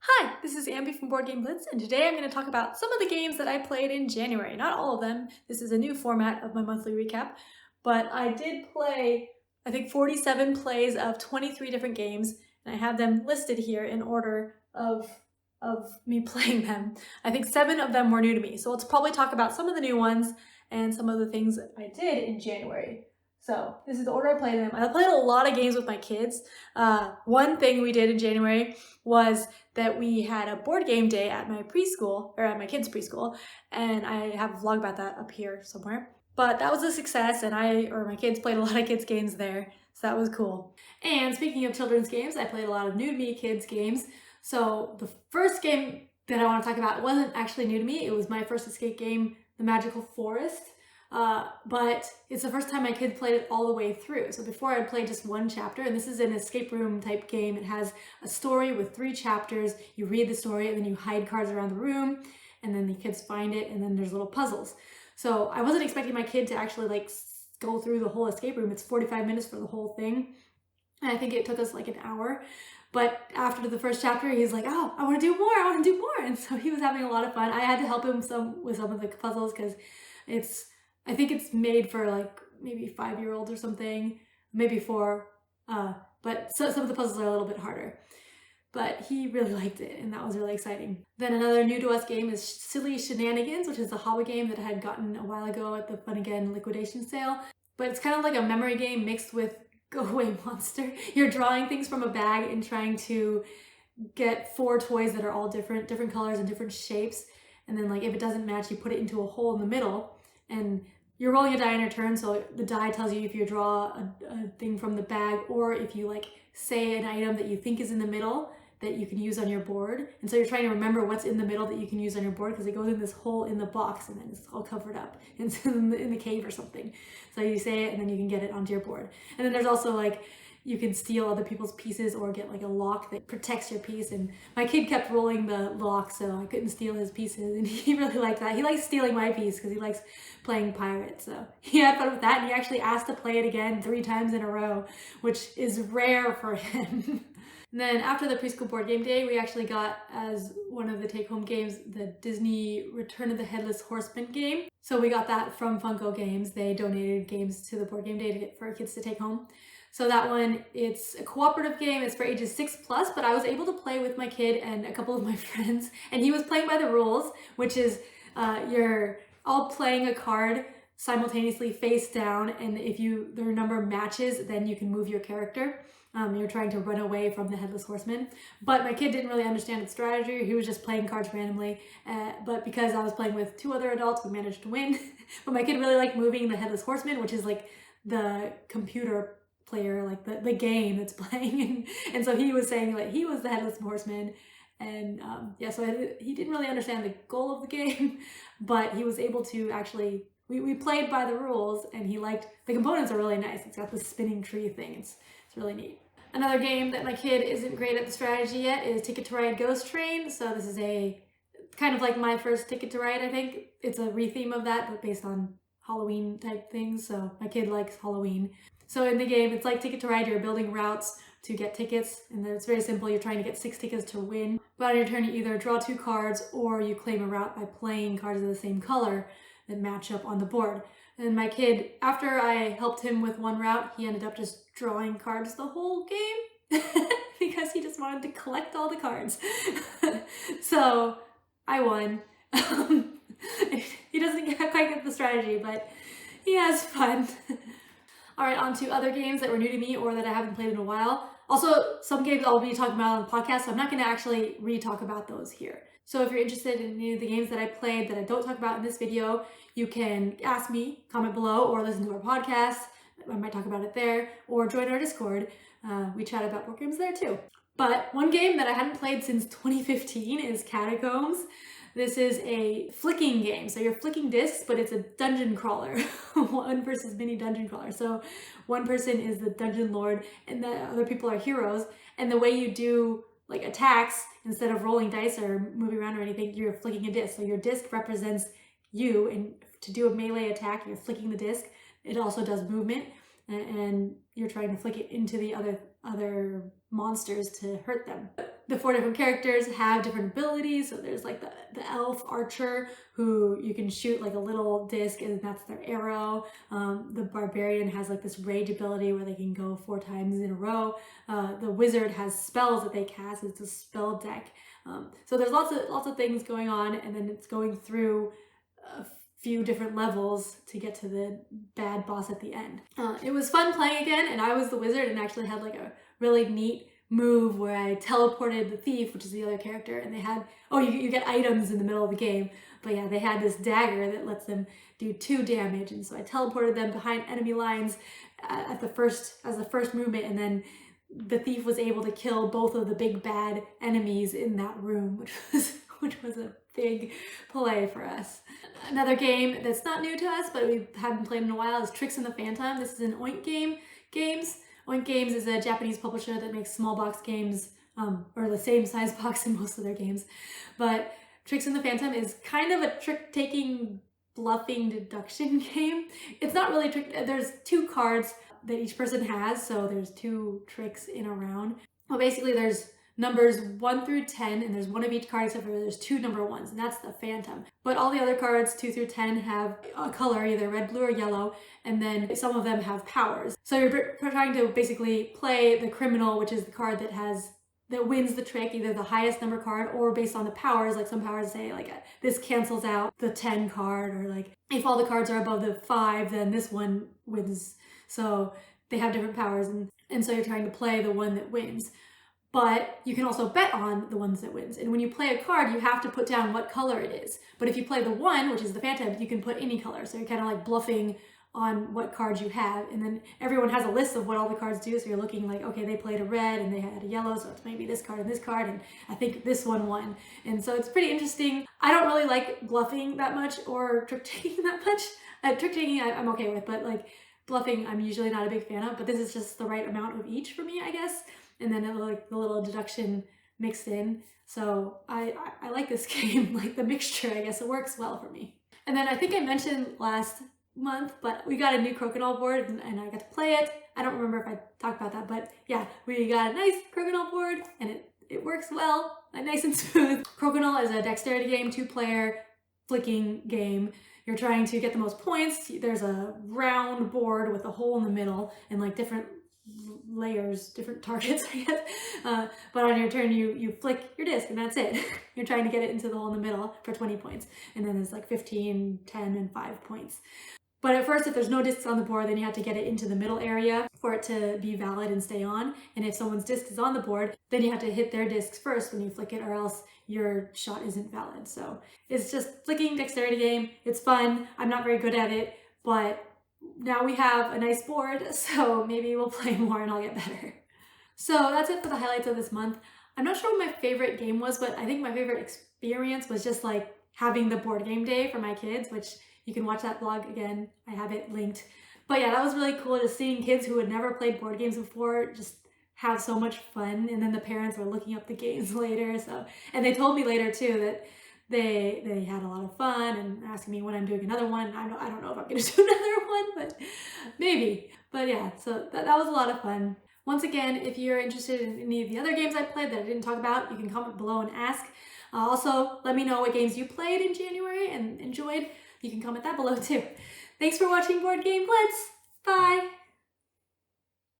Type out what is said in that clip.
Hi, this is Ambi from Board Game Blitz, and today I'm going to talk about some of the games that I played in January. Not all of them. This is a new format of my monthly recap, but I did play, I think, 47 plays of 23 different games, and I have them listed here in order of me playing them. I think 7 of them were new to me, so let's probably talk about some of the new ones and some of the things I did in January. So this is the order I played them. I played a lot of games with my kids. One thing we did in January was that we had a board game day at my preschool, or at my kids' preschool, and I have a vlog about that up here somewhere. But that was a success, and my kids played a lot of kids' games there, so that was cool. And speaking of children's games, I played a lot of new to me kids' games. So the first game that I want to talk about wasn't actually new to me. It was my first escape game, The Magical Forest. But it's the first time my kids played it all the way through. So before I'd played just one chapter, and this is an escape room type game. It has a story with 3 chapters. You read the story and then you hide cards around the room, and then the kids find it, and then there's little puzzles. So I wasn't expecting my kid to actually go through the whole escape room. It's 45 minutes for the whole thing. And I think it took us like an hour. But after the first chapter, he's like, oh, I want to do more, I want to do more. And so he was having a lot of fun. I had to help him with some of the puzzles because I think it's made for like maybe 5-year-olds or something, maybe 4. But some of the puzzles are a little bit harder. But he really liked it, and that was really exciting. Then another new to us game is Silly Shenanigans, which is a hobby game that I had gotten a while ago at the Fun Again liquidation sale. But it's kind of like a memory game mixed with Go Away Monster. You're drawing things from a bag and trying to get 4 toys that are all different colors and different shapes. And then if it doesn't match, you put it into a hole in the middle, and you're rolling a die on your turn, so the die tells you if you draw a thing from the bag, or if you say an item that you think is in the middle that you can use on your board. And so you're trying to remember what's in the middle that you can use on your board, because it goes in this hole in the box and then it's all covered up. It's in the cave or something. So you say it and then you can get it onto your board. And then there's also you can steal other people's pieces or get a lock that protects your piece. And my kid kept rolling the lock, so I couldn't steal his pieces, and he really liked that. He likes stealing my piece because he likes playing pirate, so he had fun with that, and he actually asked to play it again 3 times in a row, which is rare for him. And then after the preschool board game day, we actually got, as one of the take-home games, the Disney Return of the Headless Horseman game. So we got that from Funko Games. They donated games to the board game day for our kids to take home. So that one, it's a cooperative game. It's for ages 6+, but I was able to play with my kid and a couple of my friends, and he was playing by the rules, which is you're all playing a card simultaneously face down, and if their number matches, then you can move your character. You're trying to run away from the Headless Horseman. But my kid didn't really understand the strategy. He was just playing cards randomly. But because I was playing with 2 other adults, we managed to win. But my kid really liked moving the Headless Horseman, which is the computer player, the game that's playing. And so he was saying he was the Headless Horseman. And so he didn't really understand the goal of the game, but he was able to actually, we played by the rules, and he liked, the components are really nice. It's got this spinning tree thing. It's really neat. Another game that my kid isn't great at the strategy yet is Ticket to Ride Ghost Train. So this is kind of like my first Ticket to Ride, I think. It's a retheme of that, but based on Halloween type things. So my kid likes Halloween. So in the game, it's like Ticket to Ride. You're building routes to get tickets, and then it's very simple. You're trying to get 6 tickets to win. But on your turn, you either draw 2 cards or you claim a route by playing cards of the same color that match up on the board. And my kid, after I helped him with one route, he ended up just drawing cards the whole game because he just wanted to collect all the cards. So I won. He doesn't quite get the strategy, but he has fun. All right, on to other games that were new to me or that I haven't played in a while. Also, some games I'll be talking about on the podcast, so I'm not going to actually re-talk about those here. So if you're interested in any of the games that I played that I don't talk about in this video, you can ask me, comment below, or listen to our podcast. I might talk about it there, or join our Discord. We chat about board games there too. But one game that I hadn't played since 2015 is Catacombs. This is a flicking game. So you're flicking discs, but it's a dungeon crawler. 1 versus mini dungeon crawler. So one person is the dungeon lord and the other people are heroes. And the way you do attacks, instead of rolling dice or moving around or anything, you're flicking a disc. So your disc represents you, and to do a melee attack, you're flicking the disc. It also does movement, and you're trying to flick it into the other monsters to hurt them. the 4 different characters have different abilities. So there's like the elf archer who you can shoot like a little disc and that's their arrow. The barbarian has like this rage ability where they can go 4 times in a row. The wizard has spells that they cast. It's a spell deck. So there's lots of things going on, and then it's going through a few different levels to get to the bad boss at the end. It was fun playing again, and I was the wizard and actually had like a really neat move where I teleported the thief, which is the other character, and they had, you get items in the middle of the game, but yeah, they had this dagger that lets them do 2 damage, and so I teleported them behind enemy lines as the first movement, and then the thief was able to kill both of the big bad enemies in that room, which was a big play for us. Another game that's not new to us, but we haven't played in a while, is Tricks in the Phantom. This is an Oink Games. Oink Games is a Japanese publisher that makes small box games, or the same size box in most of their games. But Tricks in the Phantom is kind of a trick-taking, bluffing deduction game. It's not really trick. There's 2 cards that each person has, so there's 2 tricks in a round. Well, basically there's numbers 1 through 10, and there's 1 of each card except for there's 2 number 1s, and that's the Phantom. But all the other cards, 2 through 10, have a color, either red, blue, or yellow, and then some of them have powers. So you're trying to basically play the Criminal, which is the card that wins the trick, either the highest number card or based on the powers. Like some powers say like this cancels out the 10 card, or like if all the cards are above the 5, then this one wins. So they have different powers, and so you're trying to play the one that wins. But you can also bet on the ones that wins. And when you play a card, you have to put down what color it is. But if you play the 1, which is the Phantom, you can put any color. So you're kind of like bluffing on what cards you have. And then everyone has a list of what all the cards do. So you're looking like, okay, they played a red and they had a yellow, so it's maybe this card, and I think this one won. And so it's pretty interesting. I don't really like bluffing that much or trick-taking that much. Trick-taking I'm okay with, but like bluffing I'm usually not a big fan of. But this is just the right amount of each for me, I guess. And then like the little deduction mixed in. So I like this game, like the mixture, I guess it works well for me. And then I think I mentioned last month, but we got a new Crokinole board and I got to play it. I don't remember if I talked about that, but yeah, we got a nice Crokinole board and it works well, nice and smooth. Crokinole is a dexterity game, 2-player flicking game. You're trying to get the most points. There's a round board with a hole in the middle and like different layers, different targets, I guess. But on your turn, you flick your disc and that's it. You're trying to get it into the hole in the middle for 20 points. And then there's like 15, 10, and 5 points. But at first, if there's no discs on the board, then you have to get it into the middle area for it to be valid and stay on. And if someone's disc is on the board, then you have to hit their discs first when you flick it, or else your shot isn't valid. So it's just flicking dexterity game. It's fun. I'm not very good at it, but now we have a nice board, so maybe we'll play more and I'll get better. So that's it for the highlights of this month. I'm not sure what my favorite game was, but I think my favorite experience was just like having the board game day for my kids, which you can watch that vlog again. I have it linked. But yeah, that was really cool, just seeing kids who had never played board games before just have so much fun. And then the parents were looking up the games later. And they told me later too that they had a lot of fun and asking me when I'm doing another one. I don't know if I'm going to do another one, but maybe. But yeah, so that was a lot of fun. Once again, if you're interested in any of the other games I played that I didn't talk about, you can comment below and ask. Also, let me know what games you played in January and enjoyed. You can comment that below too. Thanks for watching Board Game Blitz. Bye!